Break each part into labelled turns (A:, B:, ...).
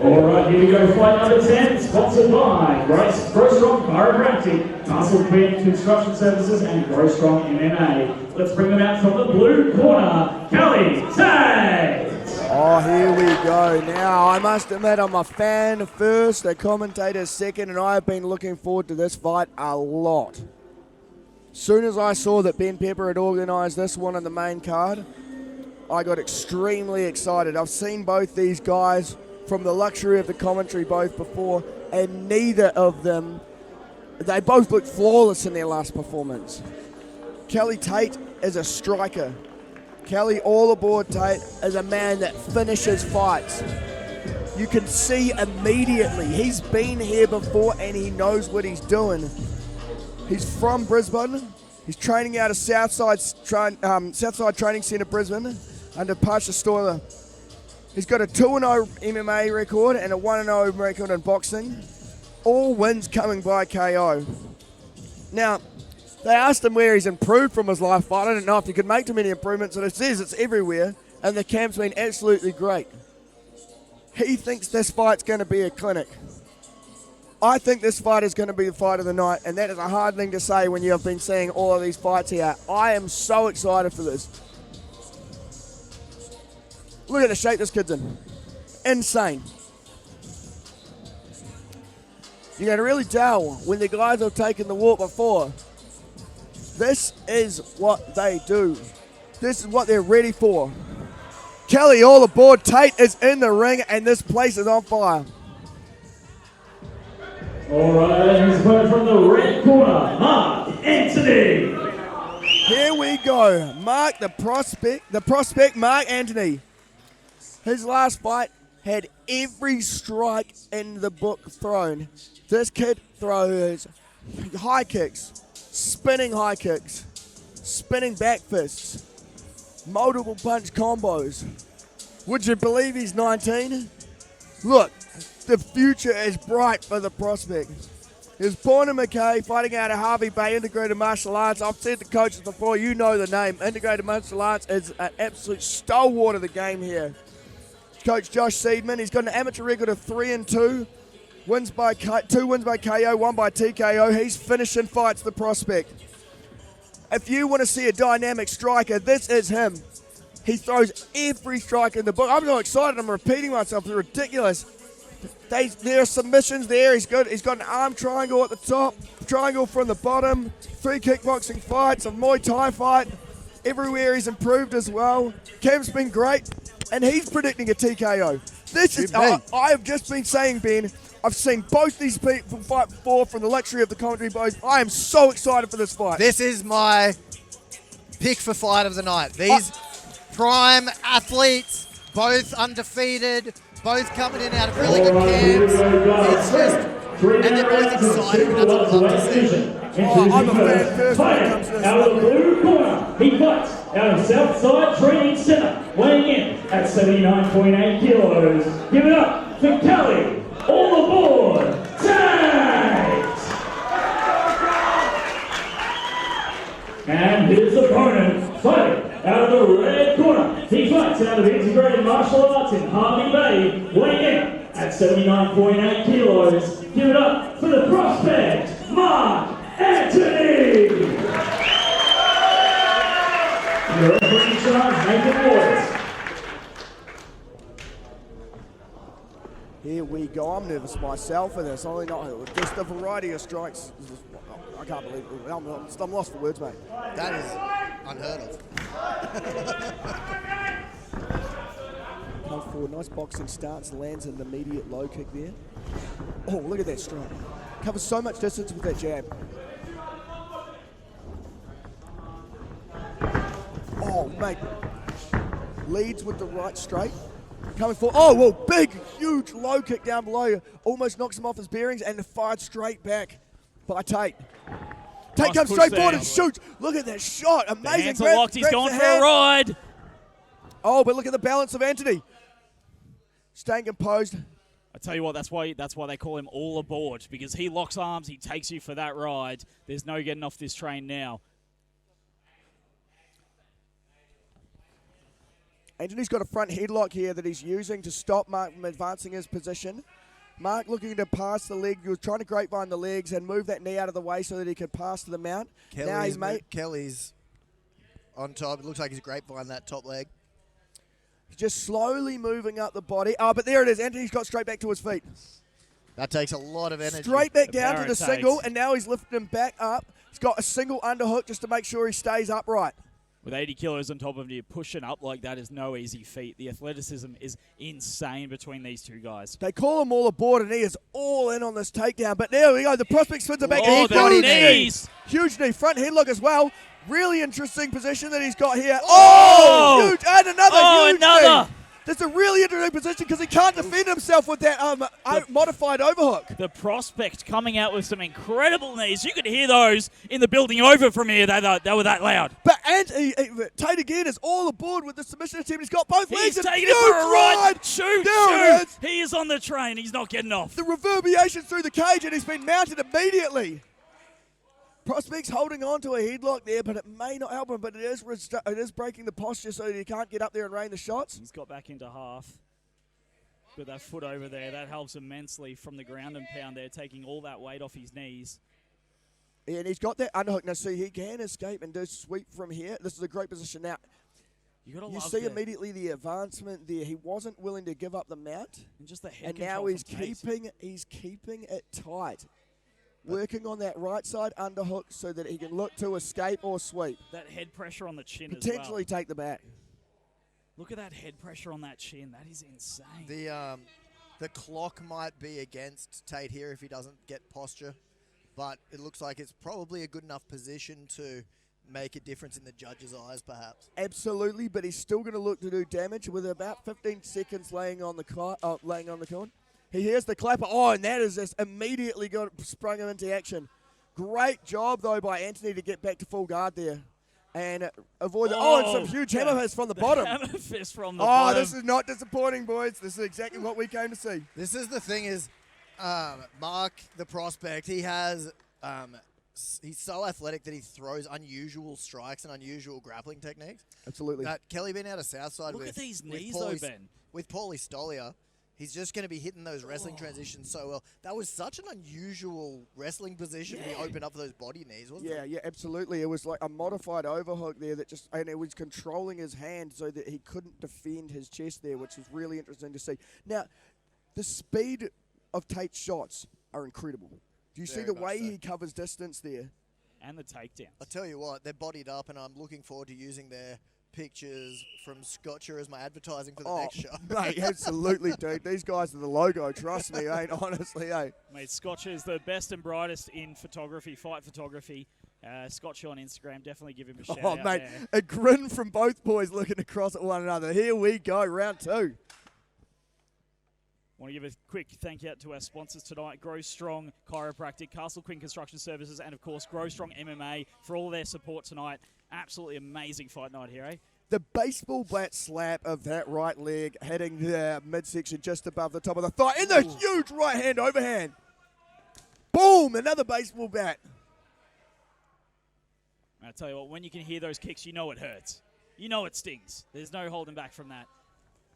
A: All right, here we go. Fight number 10, sponsored by Grow Strong Chiropractic, Muscle Fit Construction Services, and Grow Strong MMA. Let's bring them out from the blue corner, Kelly Tate.
B: Oh, here we go. Now, I must admit, I'm a fan first, a commentator second, and I have been looking forward to this fight a lot. Soon as I saw that Ben Pepper had organised this one on the main card, I got extremely excited. I've seen both these guys from the luxury of the commentary both before, and neither of them, they both looked flawless in their last performance. Kelly Tate is a striker. Kelly, all aboard Tate, is a man that finishes fights. You can see immediately he's been here before and he knows what he's doing. He's from Brisbane. He's training out of Southside Training Centre, Brisbane, under Pasha Stoiler. He's got a 2-0 MMA record and a 1-0 record in boxing. All wins coming by KO. Now, they asked him where he's improved from his last fight. I don't know if he could make too many improvements, and it says it's everywhere, and the camp's been absolutely great. He thinks this fight's going to be a clinic. I think this fight is going to be the fight of the night, and that is a hard thing to say when you have been seeing all of these fights here. I am so excited for this. Look at the shape this kid's in. Insane. You're going to really tell when the guys have taken the walk before. This is what they do. This is what they're ready for. Kelly all aboard. Tate is in the ring, and this place is on fire.
A: All right, he's coming from the red corner, Mark Anthony.
B: Here we go. Mark, the prospect, Mark Anthony. His last fight had every strike in the book thrown. This kid throws high kicks, spinning high kicks, spinning back fists, multiple punch combos. Would you believe he's 19? Look, the future is bright for the prospect. He was born in Mackay, fighting out of Harvey Bay Integrated Martial Arts. I've said to coaches before, you know the name. Integrated Martial Arts is an absolute stalwart of the game here. Coach Josh Seidman, he's got an amateur record of 3-2. 2 wins by KO, 1 by TKO. He's finishing fights, the prospect. If you want to see a dynamic striker, this is him. He throws every strike in the book. I'm so excited, I'm repeating myself. It's ridiculous. There are submissions there. He's got an arm triangle at the top, triangle from the bottom, 3 kickboxing fights, a Muay Thai fight. Everywhere he's improved as well. Cam's been great, and he's predicting a TKO. This is, I have just been saying, Ben, I've seen both these people fight before from the luxury of the commentary both. I am so excited for this fight.
C: This is my pick for fight of the night. These prime athletes, both undefeated, both coming in out of really good camps. It's just, and they're both excited, and that's what I love to see.
B: I'm a fan first when it comes to this.
A: Out of the blue corner, he fights out of Southside Training Centre, weighing in at 79.8 kilos. Give it up for Kelly, all aboard, Tate! And his opponent, fighting out of the red corner, he fights out of Integrated Martial Arts in Harvey Bay, weighing in at 79.8 kilos. Give it up for the prospect, Mark Anthony! Your opening charge, Nathan Ward.
B: Here we go. I'm nervous myself for this. Only not just a variety of strikes. I can't believe it. I'm lost for words, mate.
C: That is unheard of.
B: Comes forward, nice boxing stance, lands an immediate low kick there. Oh, look at that strike. Covers so much distance with that jab. Oh, mate. Leads with the right straight. Coming forward. Oh, well, big, huge low kick down below. Almost knocks him off his bearings and fired straight back by Tate. Tate comes straight forward and shoots. Look at that shot. Amazing.
D: Hands are locked. He's going for a ride.
B: Oh, but look at the balance of Anthony. Staying composed.
D: I tell you what, that's why they call him all aboard, because he locks arms, he takes you for that ride. There's no getting off this train now.
B: Antoney's got a front headlock here that he's using to stop Mark from advancing his position. Mark looking to pass the leg. He was trying to grapevine the legs and move that knee out of the way so that he could pass to the mount.
C: Kelly's on top. It looks like he's grapevine that top leg.
B: Just slowly moving up the body. Oh, but there it is. Antoney's got straight back to his feet.
C: That takes a lot of energy.
B: Straight back down to the
D: Tate.
B: single, and now he's lifting him back up. He's got a single underhook just to make sure he stays upright.
D: With 80 kilos on top of you, pushing up like that is no easy feat. The athleticism is insane between these two guys.
B: They call him all aboard, and he is all in on this takedown. But there we go. The prospect spins it back.
D: Oh,
B: And huge
D: the knees.
B: Huge knee. Front headlock as well. Really interesting position that he's got here. Oh! Huge. And another huge
D: another.
B: knee. That's a really interesting position because he can't defend himself with that modified overhook.
D: The prospect coming out with some incredible knees. You could hear those in the building over from here. They were that loud.
B: But Tate again is all aboard with the submission attempt. He's got both legs.
D: He's
B: and
D: taking it for a ride.
B: ride.
D: Shoot,
B: There it is.
D: He is on the train. He's not getting off.
B: The reverberation through the cage, and he's been mounted immediately. Prospect's holding on to a headlock there, but it may not help him. But it is breaking the posture so that he can't get up there and rain the shots.
D: He's got back into half. With that foot over there, that helps immensely from the ground and pound there, taking all that weight off his knees.
B: Yeah, and he's got that underhook. Now, see, he can escape and do sweep from here. This is a great position. Now,
D: You
B: see immediately the advancement there. He wasn't willing to give up the mount.
D: And just the head
B: And now he's keeping it tight. Working on that right side underhook so that he can look to escape or sweep.
D: That head pressure on the chin
B: Potentially
D: as well.
B: take the back.
D: Look at that head pressure on that chin. That is insane.
C: The clock might be against Tate here if he doesn't get posture, but it looks like it's probably a good enough position to make a difference in the judge's eyes, perhaps.
B: Absolutely, but he's still going to look to do damage with about 15 seconds laying on the corn. He hears the clapper. Oh, and that is just immediately sprung him into action. Great job, though, by Antoney to get back to full guard there. And avoid and some huge hammer fist from the bottom.
D: Hammer fist from the bottom.
B: Oh, this is not disappointing, boys. This is exactly what we came to see.
C: This is the thing is, Mark, the prospect, he has, he's so athletic that he throws unusual strikes and unusual grappling techniques.
B: Absolutely.
C: Kelly being out of Southside
D: Look at these knees, though, Ben.
C: With Paulie Stolia, he's just going to be hitting those wrestling transitions so well. That was such an unusual wrestling position to be open up for those body knees, wasn't it?
B: Yeah, absolutely. It was like a modified overhook there and it was controlling his hand so that he couldn't defend his chest there, which was really interesting to see. Now, the speed of Tate's shots are incredible. Do you see the way he covers distance there?
D: And the takedown.
C: I'll tell you what, they're bodied up, and I'm looking forward to using their pictures from Scotcher as my advertising for the next show.
B: Mate, absolutely, dude. These guys are the logo, trust me, honestly,
D: Mate, Scotch is the best and brightest in photography, fight photography. Scotch on Instagram, definitely give him a shout out
B: mate,
D: there.
B: a grin from both boys looking across at one another. Here we go, round two.
D: Want to give a quick thank you out to our sponsors tonight, Grow Strong Chiropractic, Castle Quinn Construction Services, and of course Grow Strong MMA for all their support tonight. Absolutely amazing fight night here, eh?
B: The baseball bat slap of that right leg hitting the midsection just above the top of the thigh, and the huge right hand overhand. Boom, another baseball bat.
D: I tell you what, when you can hear those kicks, you know it hurts. You know it stings. There's no holding back from that.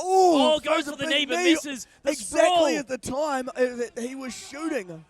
B: Oh,
D: goes for the knee, but misses the
B: exactly
D: sprawl.
B: at the time that he was shooting.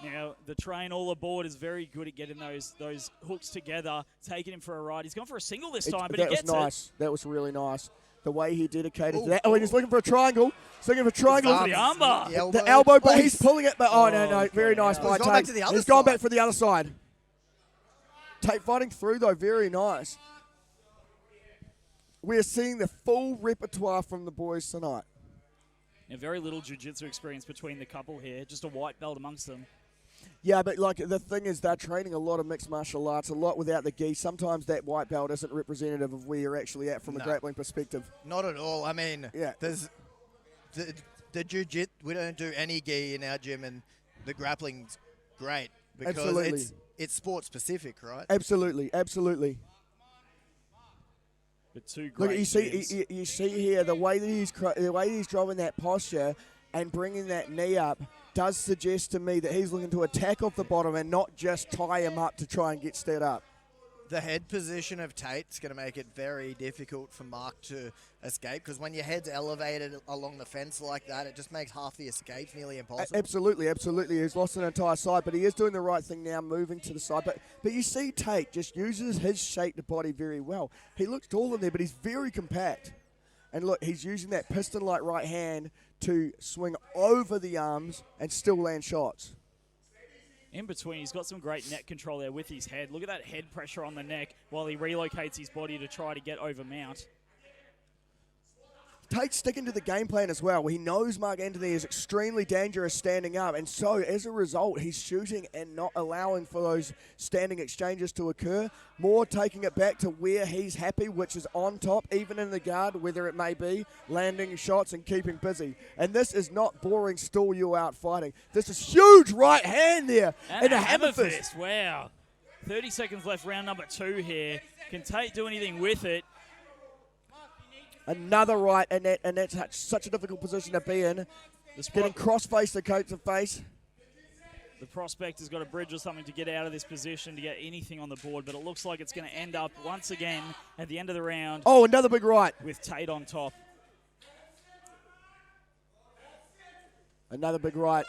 D: Now, the train all aboard is very good at getting those hooks together, taking him for a ride. He's gone for a single this time, but he gets
B: nice. That was really nice. The way he dedicated to that. Oh, he's looking for a triangle. He's looking for a triangle.
D: The armbar.
B: The elbow, but he's pulling it. But no. Very nice by Tate.
C: Back to the other
B: He's gone
C: side.
B: back for the other side. Tate fighting through, though. Very nice. We're seeing the full repertoire from the boys tonight.
D: Now, very little jiu-jitsu experience between the couple here. Just a white belt amongst them.
B: Yeah, but like the thing is, they're training a lot of mixed martial arts, a lot without the gi. Sometimes that white belt isn't representative of where you're actually at from a grappling perspective.
C: Not at all. I mean, there's the jiu-jitsu. We don't do any gi in our gym, and the grappling's great because it's sport specific, right?
B: Absolutely.
D: But two great
B: Look, you see here the way that he's driving that posture and bringing that knee up does suggest to me that he's looking to attack off the bottom and not just tie him up to try and get stood up.
C: The head position of Tate's going to make it very difficult for Mark to escape, because when your head's elevated along the fence like that, it just makes half the escapes nearly impossible.
B: Absolutely, absolutely. He's lost an entire side, but he is doing the right thing now, moving to the side. But you see Tate just uses his shaped body very well. He looks tall in there, but he's very compact. And look, he's using that piston-like right hand to swing over the arms and still land shots.
D: In between, he's got some great neck control there with his head. Look at that head pressure on the neck while he relocates his body to try to get over mount.
B: Tate's sticking to the game plan as well. He knows Mark Antoney is extremely dangerous standing up, and so as a result, he's shooting and not allowing for those standing exchanges to occur. More taking it back to where he's happy, which is on top, even in the guard, whether it may be, landing shots and keeping busy. And this is not boring stall you out fighting. This is huge right hand there.
D: And a hammer fist. Wow. 30 seconds left, round number 2 here. Can Tate do anything with it?
B: Another right, and that's such a difficult position to be in. Getting cross-face to coat to face.
D: The prospect has got a bridge or something to get out of this position to get anything on the board, but it looks like it's going to end up once again at the end of the round.
B: Oh, another big right.
D: With Tate on top.
B: Another big right.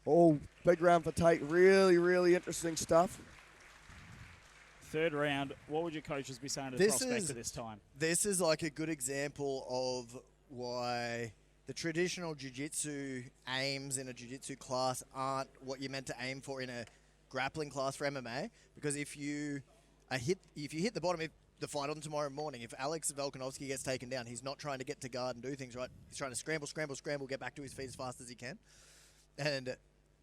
B: Oh, big round for Tate. Really, really interesting stuff.
D: Third round, what would your coaches be saying to the prospect at this time?
C: This is like a good example of why the traditional jiu-jitsu aims in a jiu-jitsu class aren't what you're meant to aim for in a grappling class for MMA. Because if you hit the bottom of the fight on tomorrow morning, if Alex Volkanovski gets taken down, he's not trying to get to guard and do things right. He's trying to scramble, get back to his feet as fast as he can. And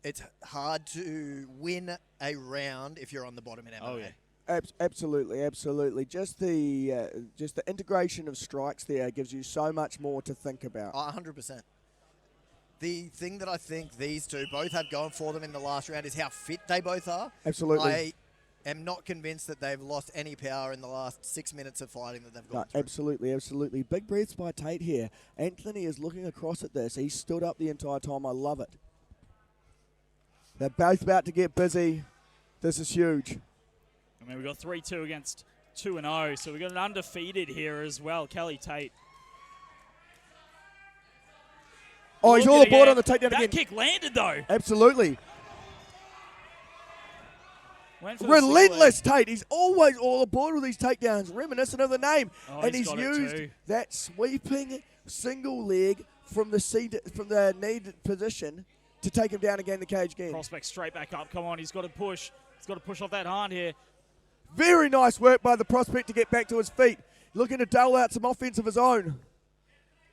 C: it's hard to win a round if you're on the bottom in MMA.
D: Oh, yeah.
B: Absolutely, absolutely. Just the integration of strikes there gives you so much more to think about.
C: 100%. The thing that I think these two both have going for them in the last round is how fit they both are.
B: Absolutely.
C: I am not convinced that they've lost any power in the last 6 minutes of fighting that they've gone through.
B: Absolutely, absolutely. Big breaths by Tate here. Anthony is looking across at this. He's stood up the entire time. I love it. They're both about to get busy. This is huge.
D: I mean, we've got 3-2 against 2-0, so we've got an undefeated here as well, Kelly Tate.
B: Oh, he's all aboard on the takedown again.
D: That kick landed, though.
B: Absolutely. Relentless Tate. He's always all aboard with these takedowns, reminiscent of the name.
D: Oh,
B: and he's used that sweeping single leg from the knee position to take him down and gain the cage again.
D: Prospect straight back up. Come on, he's got to push. He's got to push off that hand here.
B: Very nice work by the prospect to get back to his feet. Looking to dole out some offense of his own.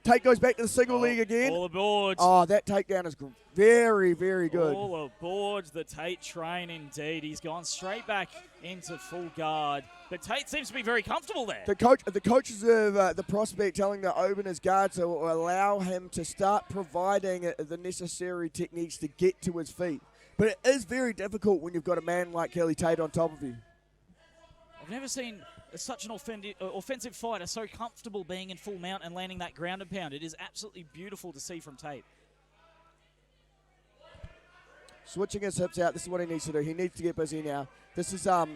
B: Tate goes back to the single leg again.
D: All aboard.
B: Oh, that takedown is very, very good.
D: All aboard the Tate train indeed. He's gone straight back into full guard. But Tate seems to be very comfortable there.
B: The coaches of the prospect telling to open his guard to allow him to start providing the necessary techniques to get to his feet. But it is very difficult when you've got a man like Kelly Tate on top of you.
D: I've never seen such an offensive fighter so comfortable being in full mount and landing that ground and pound. It is absolutely beautiful to see from Tate.
B: Switching his hips out. This is what he needs to do. He needs to get busy now. This is
D: So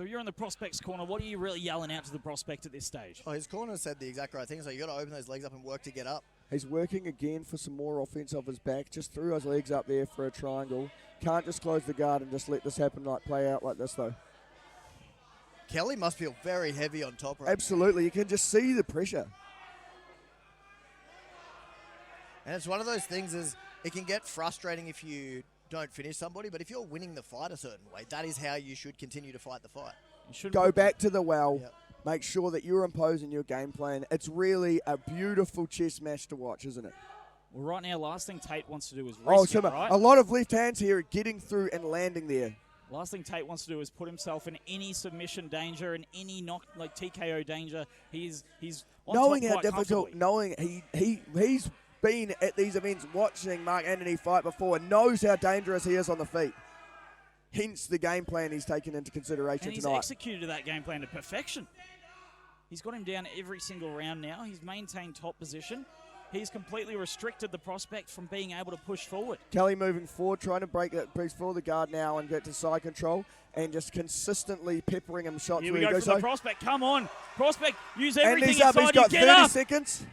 D: you're in the prospect's corner. What are you really yelling out to the prospect at this stage?
C: Oh, his corner said the exact right thing. So you got to open those legs up and work to get up.
B: He's working again for some more offense off his back. Just threw his legs up there for a triangle. Can't just close the guard and just let this happen, play out like this, though.
C: Kelly must feel very heavy on top right
B: Absolutely. You can just see the pressure.
C: And it's one of those things is it can get frustrating if you don't finish somebody, but if you're winning the fight a certain way, that is how you should continue to fight the fight.
B: Go back to the well. Yep. Make sure that you're imposing your game plan. It's really a beautiful chess match to watch, isn't it?
D: Well, right now, last thing Tate wants to do is risk it, right?
B: A lot of left hands here getting through and landing there.
D: Last thing Tate wants to do is put himself in any submission danger and any TKO danger. He's on
B: knowing
D: top
B: how difficult, knowing he's been at these events watching Mark Antoney fight before and knows how dangerous he is on the feet. Hence the game plan he's taken into consideration
D: tonight. And he's executed that game plan to perfection. He's got him down every single round now. He's maintained top position. he's completely restricted the prospect from being able to push forward.
B: Kelly moving forward, trying to break for the guard now and get to side control and just consistently peppering him shots.
D: Here
B: where
D: we
B: he
D: go
B: goes.
D: for the prospect. Come on. Prospect, use
B: And
D: everything
B: he's up. He's
D: inside you.
B: got
D: Get
B: 30
D: up.
B: seconds.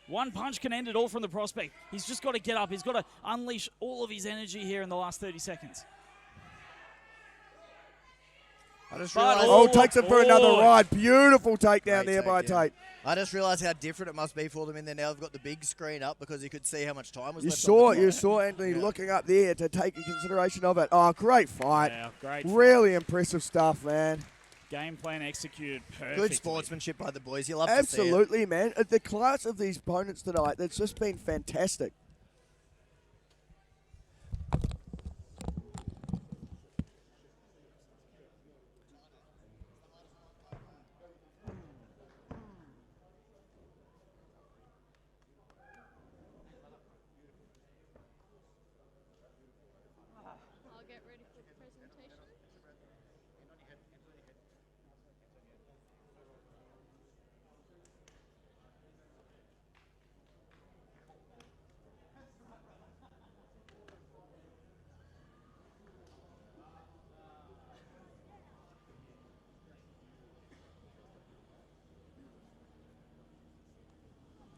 D: One punch can end it all from the prospect. He's just got to get up. He's got to unleash all of his energy here in the last 30 seconds.
C: I just
D: But-
C: realised.
B: Oh, takes him for another
D: oh.
B: ride. Beautiful takedown
C: Great
B: there by
C: takedown.
B: Tate.
C: I just realised how different it must be for them in there now. They've got the big screen up because you could see how much time was
B: You
C: left.
B: saw
C: on the
B: you
C: clock.
B: saw Anthony
C: Yeah.
B: looking up there to take in consideration of it. Oh, great fight.
D: Yeah, great.
B: Really impressive stuff, man.
D: Game plan executed perfectly.
C: Good sportsmanship by the boys. You love to see it.
B: Absolutely, man. The class of these opponents tonight, that's just been fantastic.
E: I'll get ready for the presentation.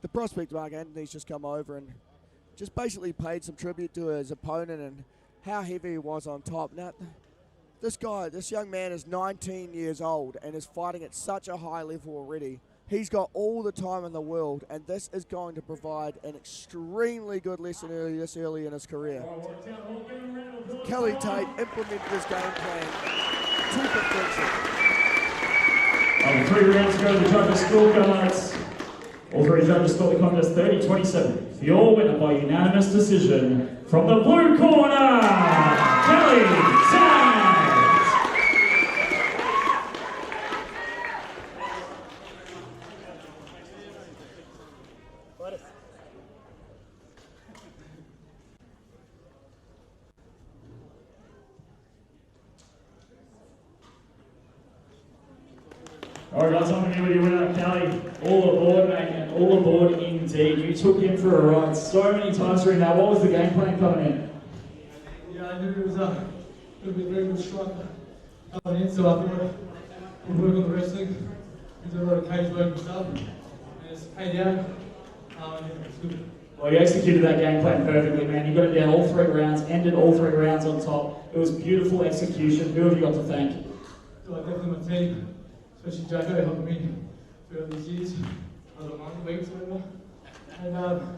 B: The prospect, Mark Anthony's just come over and just basically paid some tribute to his opponent and how heavy he was on top. Now, this young man is 19 years old and is fighting at such a high level already. He's got all the time in the world, and this is going to provide an extremely good lesson this early in his career. Kelly Tate implemented his game plan to perfection.
A: 3 rounds to go to the judges' scorecards. All 3 judges scored the contest 30-27. Your winner by unanimous decision from the blue corner, Kelly Tate. All right, guys, I'm going to give you a winner, Kelly. All aboard, mate, and all aboard indeed. You took him for a ride so many times during that. What was the game plan coming in?
F: Yeah, I knew it was a very good striker coming in, so I thought we'd work on the wrestling, do a lot of cage work and stuff, and it's paid out. It's good.
A: Well, you executed that game plan perfectly, man. You got it down all 3 rounds, ended all 3 rounds on top. It was beautiful execution. Who have you got to thank?
F: So I definitely my team, especially Jaco, helped me throughout these years, other months, weeks, whatever. And obviously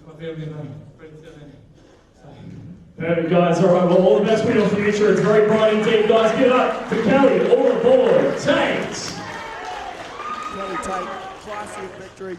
F: my family and my friends down there. So.
A: Perfect, guys. All right, well, all the best for your future. It's very bright indeed, guys. Give it up to Kelly. All aboard. Tate.
B: Kelly Tate, classy victory.